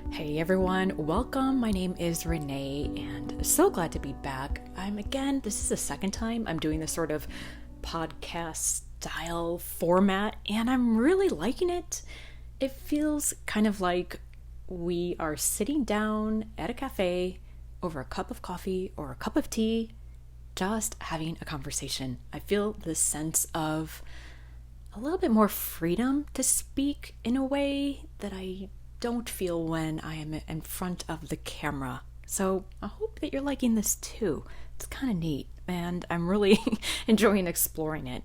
Hey everyone, welcome. My name is Renee and so glad to be back. This is the second time I'm doing this sort of podcast style format and I'm really liking it. It feels kind of like we are sitting down at a cafe over a cup of coffee or a cup of tea, just having a conversation. I feel this sense of a little bit more freedom to speak in a way that I don't feel when I am in front of the camera. So I hope that you're liking this too. It's kind of neat and I'm really enjoying exploring it.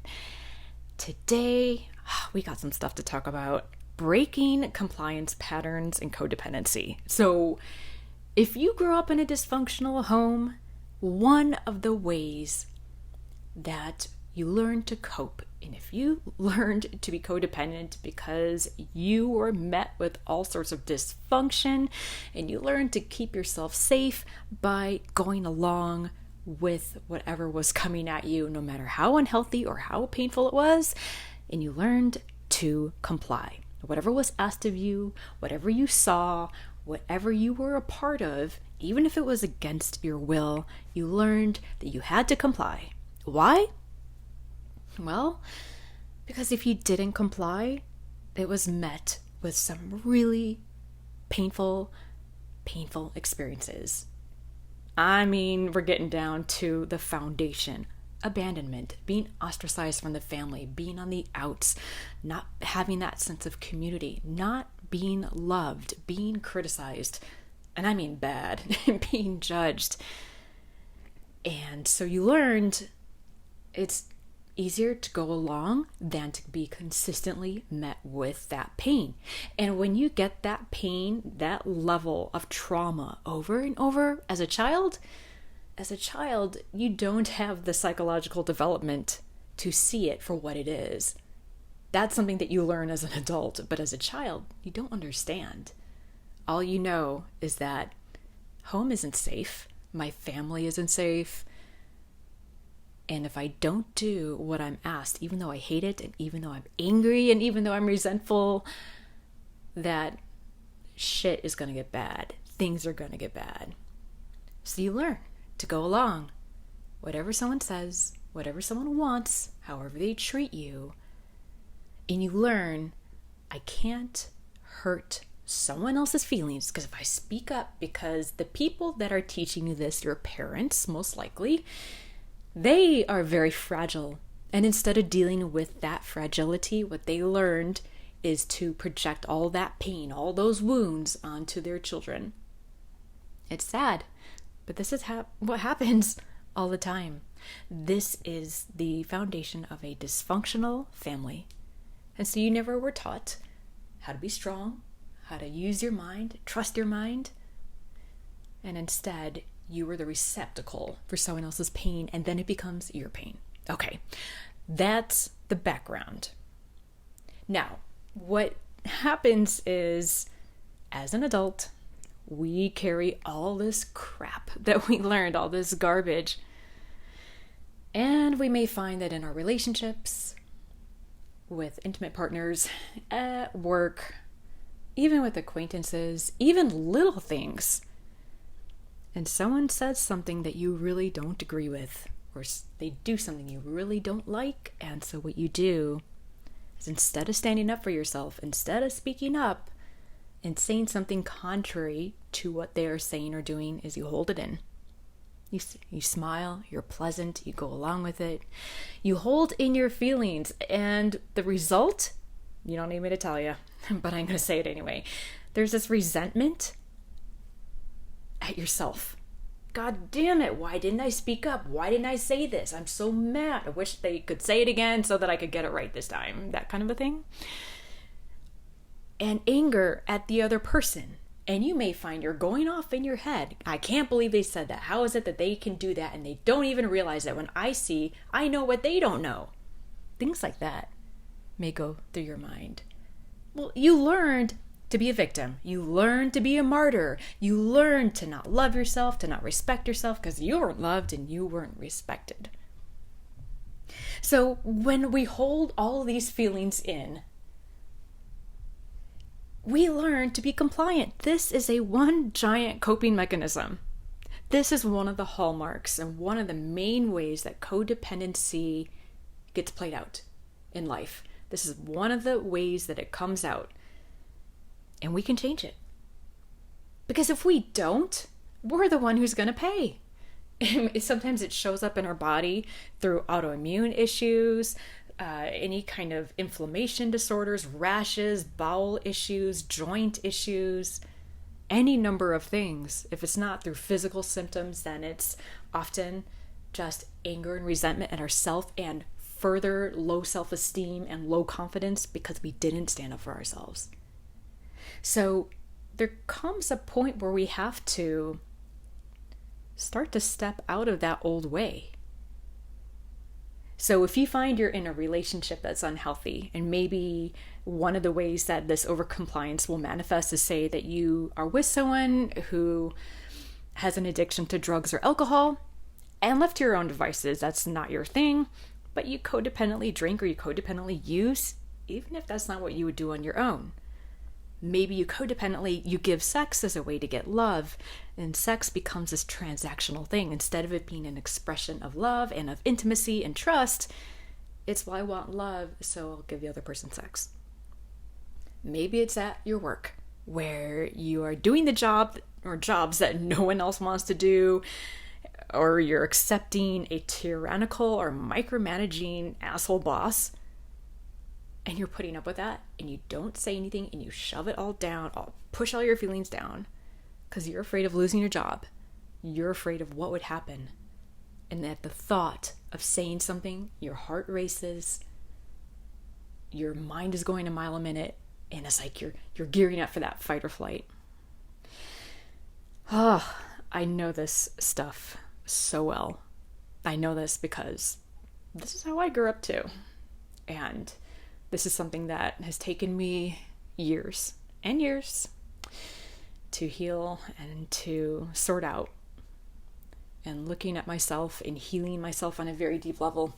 Today, we got some stuff to talk about. Breaking compliance patterns and codependency. So if you grew up in a dysfunctional home, one of the ways that you learn to cope, and if you learned to be codependent because you were met with all sorts of dysfunction and you learned to keep yourself safe by going along with whatever was coming at you, no matter how unhealthy or how painful it was, and you learned to comply. Whatever was asked of you, whatever you saw, whatever you were a part of, even if it was against your will, you learned that you had to comply. Why? Well, because if you didn't comply, it was met with some really painful experiences. I mean, we're getting down to the foundation. Abandonment, being ostracized from the family, being on the outs, not having that sense of community, not being loved, being criticized, and I mean bad, being judged. And so you learned it's easier to go along than to be consistently met with that pain. And when you get that pain, that level of trauma over and over as a child, you don't have the psychological development to see it for what it is. That's something that you learn as an adult, but as a child, you don't understand. All you know is that home isn't safe, my family isn't safe, and if I don't do what I'm asked, even though I hate it, and even though I'm angry, and even though I'm resentful, that shit is going to get bad. Things are going to get bad. So you learn to go along. Whatever someone says, whatever someone wants, however they treat you, and you learn, I can't hurt someone else's feelings, because if I speak up, because the people that are teaching you this, your parents, most likely, they are very fragile. And instead of dealing with that fragility, what they learned is to project all that pain, all those wounds onto their children. It's sad, but this is what happens all the time. This is the foundation of a dysfunctional family. And so you never were taught how to be strong, how to use your mind, trust your mind. And instead, you were the receptacle for someone else's pain, and then it becomes your pain. Okay, that's the background. Now, what happens is, as an adult, we carry all this crap that we learned, all this garbage, and we may find that in our relationships, with intimate partners, at work, even with acquaintances, even little things, and someone says something that you really don't agree with, or they do something you really don't like, and so what you do is, instead of standing up for yourself, instead of speaking up and saying something contrary to what they are saying or doing, is you hold it in. You smile, you're pleasant, you go along with it, you hold in your feelings, and the result, you don't need me to tell you, but I'm going to say it anyway. There's this resentment at yourself. God damn it, why didn't I speak up? Why didn't I say this? I'm so mad. I wish they could say it again so that I could get it right this time. That kind of a thing. And anger at the other person. And you may find you're going off in your head. I can't believe they said that. How is it that they can do that and they don't even realize that when I know what they don't know? Things like that may go through your mind. Well, you learned to be a victim. You learn to be a martyr. You learn to not love yourself, to not respect yourself, because you weren't loved and you weren't respected. So when we hold all these feelings in, we learn to be compliant. This is a one giant coping mechanism. This is one of the hallmarks and one of the main ways that codependency gets played out in life. This is one of the ways that it comes out. And we can change it. Because if we don't, we're the one who's going to pay. Sometimes it shows up in our body through autoimmune issues, any kind of inflammation disorders, rashes, bowel issues, joint issues, any number of things. If it's not through physical symptoms, then it's often just anger and resentment at ourselves and further low self-esteem and low confidence because we didn't stand up for ourselves. So there comes a point where we have to start to step out of that old way. So if you find you're in a relationship that's unhealthy, and maybe one of the ways that this overcompliance will manifest is, say that you are with someone who has an addiction to drugs or alcohol, and left to your own devices, that's not your thing, but you codependently drink or you codependently use, even if that's not what you would do on your own. Maybe you give sex as a way to get love, and sex becomes this transactional thing. Instead of it being an expression of love and of intimacy and trust, it's, well, I want love, so I'll give the other person sex. Maybe it's at your work, where you are doing the job or jobs that no one else wants to do, or you're accepting a tyrannical or micromanaging asshole boss, and you're putting up with that, and you don't say anything, and you shove it all down, push all your feelings down, because you're afraid of losing your job. You're afraid of what would happen. And at the thought of saying something, your heart races, your mind is going a mile a minute, and it's like you're gearing up for that fight or flight. Oh, I know this stuff so well. I know this because this is how I grew up too. And this is something that has taken me years and years to heal and to sort out, and looking at myself and healing myself on a very deep level.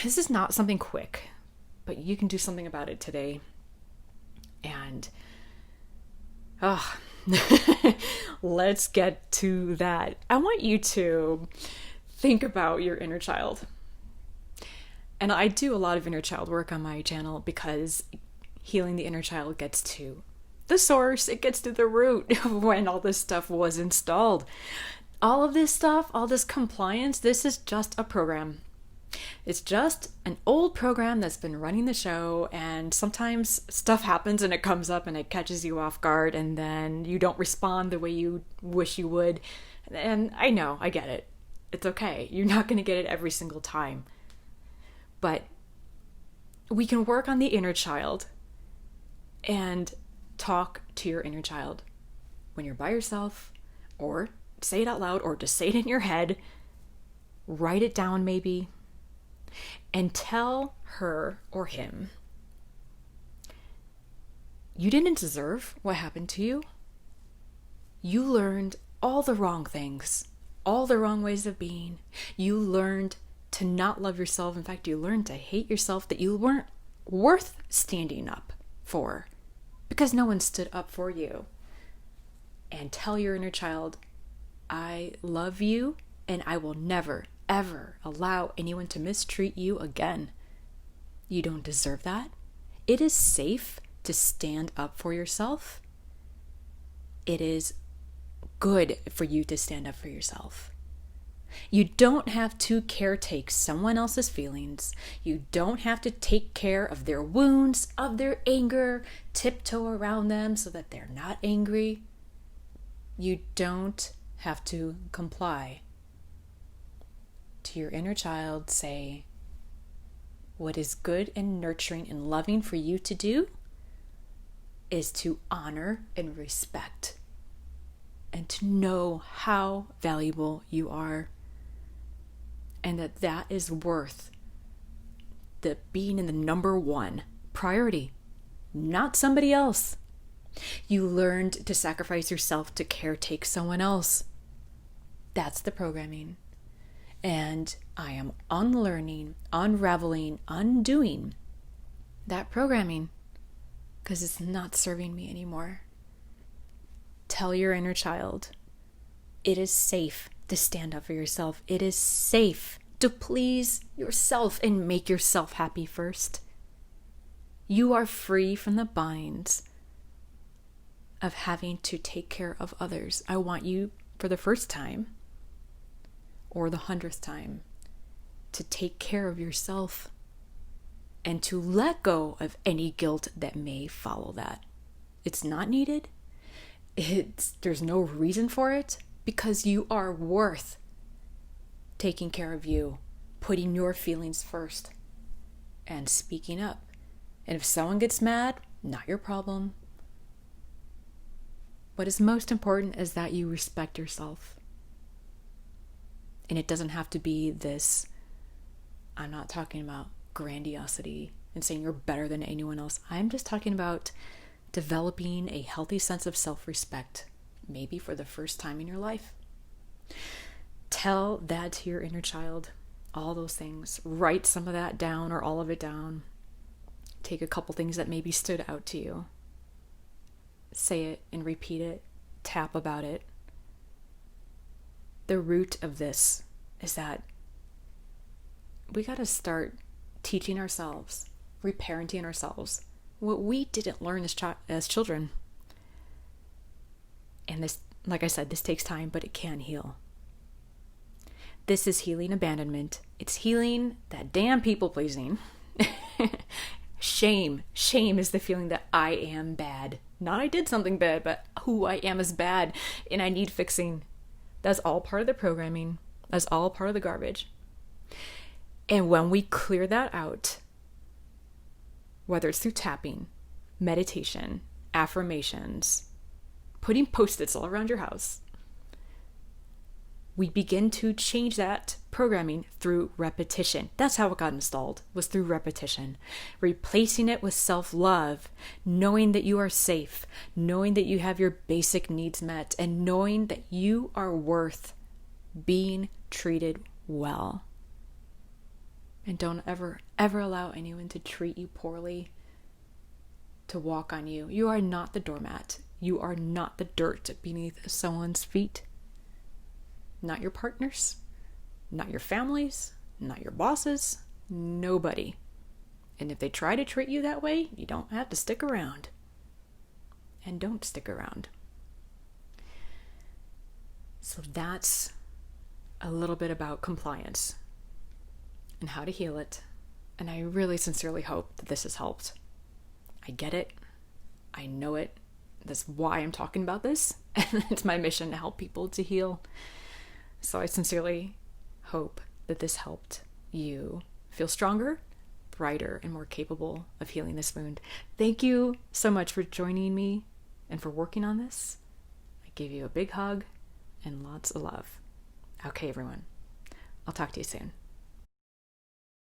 This is not something quick, but you can do something about it today. And let's get to that. I want you to think about your inner child. And I do a lot of inner child work on my channel because healing the inner child gets to the source. It gets to the root of when all this stuff was installed. All of this stuff, all this compliance, this is just a program. It's just an old program that's been running the show, and sometimes stuff happens and it comes up and it catches you off guard, and then you don't respond the way you wish you would. And I know, I get it. It's okay. You're not going to get it every single time. But we can work on the inner child and talk to your inner child when you're by yourself, or say it out loud, or just say it in your head. Write it down maybe, and tell her or him, you didn't deserve what happened to you. You learned all the wrong things, all the wrong ways of being. You learned to not love yourself. In fact, you learned to hate yourself, that you weren't worth standing up for because no one stood up for you. And tell your inner child, I love you, and I will never, ever allow anyone to mistreat you again. You don't deserve that. It is safe to stand up for yourself. It is good for you to stand up for yourself. You don't have to caretake someone else's feelings. You don't have to take care of their wounds, of their anger, tiptoe around them so that they're not angry. You don't have to comply. To your inner child, say, what is good and nurturing and loving for you to do is to honor and respect, and to know how valuable you are, and that is worth the being in the number one priority, not somebody else. You learned to sacrifice yourself to caretake someone else. That's the programming. And I am unlearning, unraveling, undoing that programming. because it's not serving me anymore. Tell your inner child, it is safe to stand up for yourself. It is safe to please yourself and make yourself happy first. You are free from the binds of having to take care of others. I want you, for the first time, or the 100th time, to take care of yourself and to let go of any guilt that may follow that. It's not needed. There's no reason for it, because you are worth taking care of you, putting your feelings first, and speaking up. And if someone gets mad, not your problem. What is most important is that you respect yourself. And it doesn't have to be this, I'm not talking about grandiosity and saying you're better than anyone else. I'm just talking about developing a healthy sense of self-respect, maybe for the first time in your life. Tell that to your inner child, all those things. Write some of that down or all of it down. Take a couple things that maybe stood out to you. Say it and repeat it. Tap about it. The root of this is that we got to start teaching ourselves, reparenting ourselves, what we didn't learn as children. And this, like I said, this takes time, but it can heal. This is healing abandonment. It's healing that damn people pleasing. Shame. Shame is the feeling that I am bad. Not I did something bad, but who I am is bad and I need fixing. That's all part of the programming. That's all part of the garbage. And when we clear that out, whether it's through tapping, meditation, affirmations, putting Post-its all around your house, we begin to change that programming through repetition. That's how it got installed, was through repetition. Replacing it with self-love, knowing that you are safe, knowing that you have your basic needs met, and knowing that you are worth being treated well. And don't ever allow anyone to treat you poorly, to walk on you. You are not the doormat. You are not the dirt beneath someone's feet. Not your partners, not your families, not your bosses, nobody. And if they try to treat you that way, you don't have to stick around. And don't stick around. So that's a little bit about compliance and how to heal it. And I really sincerely hope that this has helped. I get it. I know it. That's why I'm talking about this. And it's my mission to help people to heal. So I sincerely hope that this helped you feel stronger, brighter, and more capable of healing this wound. Thank you so much for joining me and for working on this. I give you a big hug and lots of love. Okay, everyone. I'll talk to you soon.